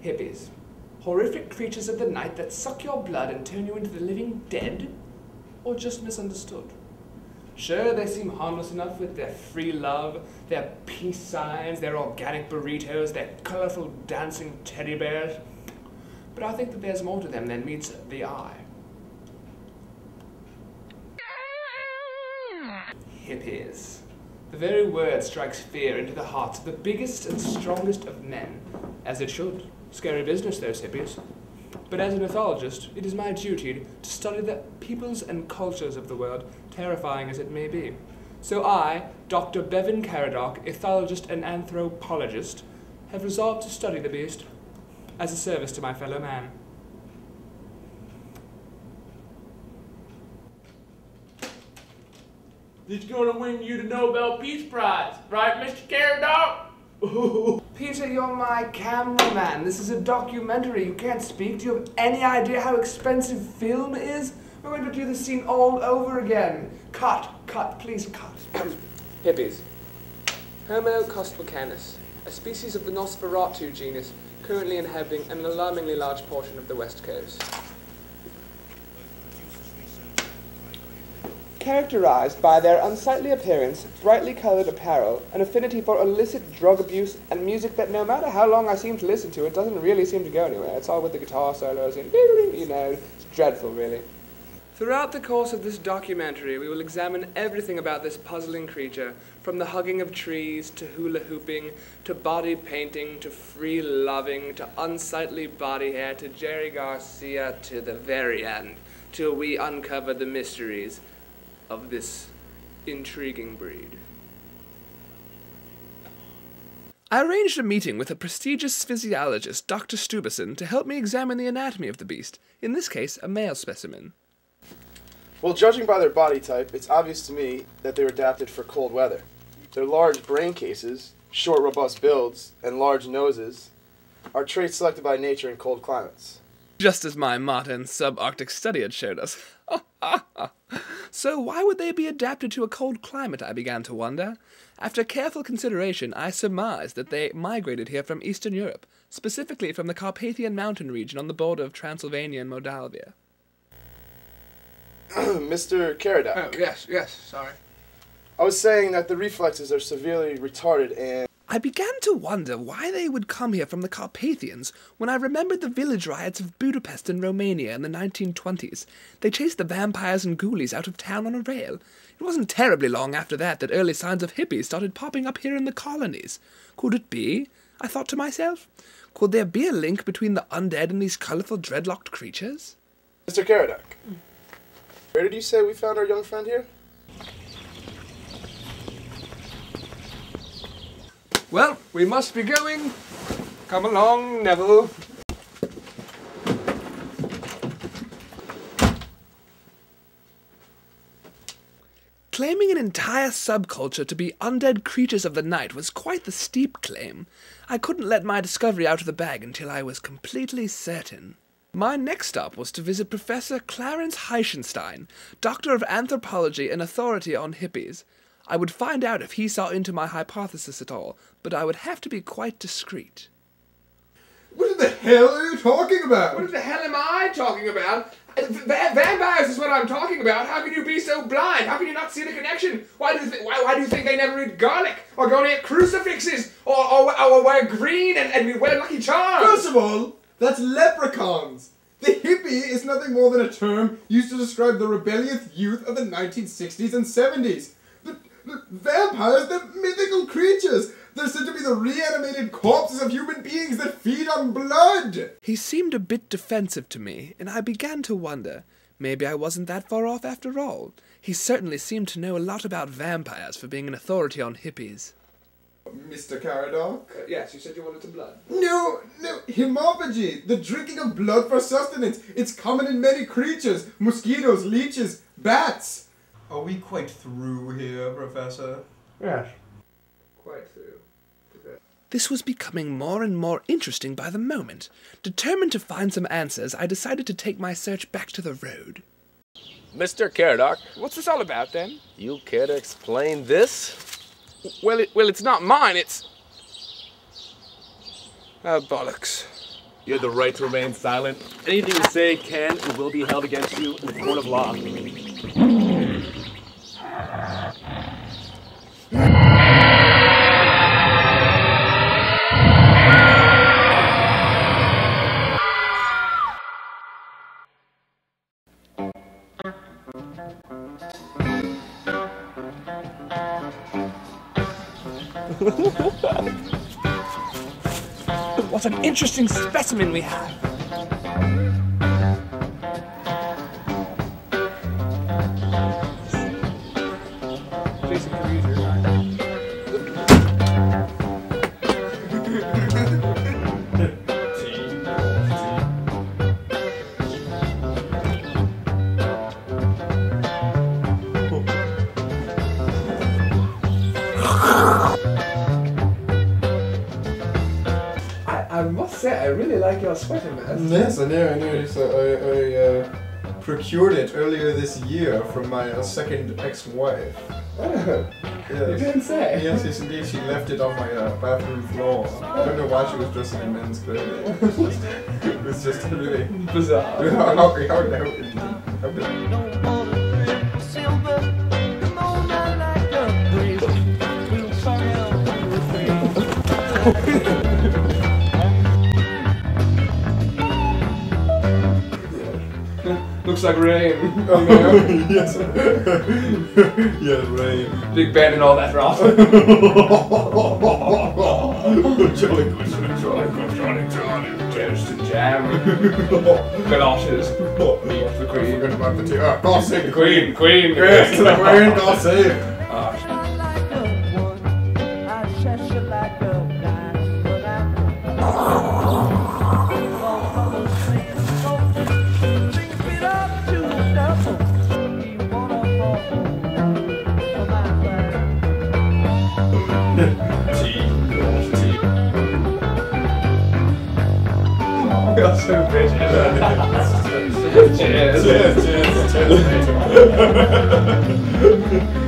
Hippies. Horrific creatures of the night that suck your blood and turn you into the living dead? Or just misunderstood? Sure, they seem harmless enough with their free love, their peace signs, their organic burritos, their colorful dancing teddy bears. But I think that there's more to them than meets the eye. Hippies. The very word strikes fear into the hearts of the biggest and strongest of men, as it should. Scary business, those hippies. But as an ethologist, it is my duty to study the peoples and cultures of the world, terrifying as it may be. So I, Dr. Bevan Carradoc, ethologist and anthropologist, have resolved to study the beast as a service to my fellow man. It's gonna win you the Nobel Peace Prize, right, Mr. Carradoc? Peter, you're my cameraman. This is a documentary. You can't speak. Do you have any idea how expensive film is? We're going to do this scene all over again. Cut, please cut. Hippies. Homo costocanis, a species of the Nosferatu genus, currently inhabiting an alarmingly large portion of the West Coast. Characterized by their unsightly appearance, brightly colored apparel, an affinity for illicit drug abuse, and music that no matter how long I seem to listen to, it doesn't really seem to go anywhere. It's all with the guitar solos and, you know, it's dreadful, really. Throughout the course of this documentary, we will examine everything about this puzzling creature, from the hugging of trees, to hula hooping, to body painting, to free loving, to unsightly body hair, to Jerry Garcia, to the very end, till we uncover the mysteries of this intriguing breed. I arranged a meeting with a prestigious physiologist, Dr. Stubison, to help me examine the anatomy of the beast, in this case, a male specimen. Well, judging by their body type, it's obvious to me that they were adapted for cold weather. Their large brain cases, short, robust builds, and large noses are traits selected by nature in cold climates. Just as my modern subarctic study had showed us. So why would they be adapted to a cold climate, I began to wonder. After careful consideration, I surmised that they migrated here from Eastern Europe, specifically from the Carpathian mountain region on the border of Transylvania and Moldavia. Mr. Carradoc. Oh, yes, sorry. I was saying that the reflexes are severely retarded and... I began to wonder why they would come here from the Carpathians when I remembered the village riots of Budapest and Romania in the 1920s. They chased the vampires and ghoulies out of town on a rail. It wasn't terribly long after that that early signs of hippies started popping up here in the colonies. Could it be? I thought to myself. Could there be a link between the undead and these colourful dreadlocked creatures? Mr. Carradoc, where did you say we found our young friend here? Well, we must be going. Come along, Neville. Claiming an entire subculture to be undead creatures of the night was quite the steep claim. I couldn't let my discovery out of the bag until I was completely certain. My next stop was to visit Professor Clarence Heichenstein, Doctor of Anthropology and authority on hippies. I would find out if he saw into my hypothesis at all, but I would have to be quite discreet. What the hell are you talking about? What the hell am I talking about? Vampires is what I'm talking about. How can you be so blind? How can you not see the connection? Why do you think they never eat garlic? Or go near crucifixes? Or wear green and wear Lucky Charms? First of all, that's leprechauns. The hippie is nothing more than a term used to describe the rebellious youth of the 1960s and 70s. The vampires, they're mythical creatures. They're said to be the reanimated corpses of human beings that feed on blood. He seemed a bit defensive to me, and I began to wonder. Maybe I wasn't that far off after all. He certainly seemed to know a lot about vampires for being an authority on hippies. Mr. Carradoc? Yes, you said you wanted some blood. No, hemophagy, the drinking of blood for sustenance. It's common in many creatures, mosquitoes, leeches, bats. Are we quite through here, Professor? Yes. Quite through. This was becoming more and more interesting by the moment. Determined to find some answers, I decided to take my search back to the road. Mr. Carradoc, What's this all about, then? you care to explain this? Well, it's not mine, it's... Oh, bollocks. You have the right to remain silent. Anything you say can and will be held against you in the court of law. What an interesting specimen we have. Jason, can you use your I must say, I really like your sweater, man. Yes, I know. So I procured it earlier this year from my second ex-wife. Oh, Yes. you didn't say. Yes, indeed. She left it on my bathroom floor. I don't know why she was dressing in men's clothing. It was just really Bizarre. how Looks like rain. Yes. Yes, rain. Big Ben and all that rot. Jolly good. Toast and jam. Galoshes. Meat for the Queen. Forgot about the tea. God save the Queen. Queen. Yes, to the Queen. God save. We are so bitches. Cheers. Cheers.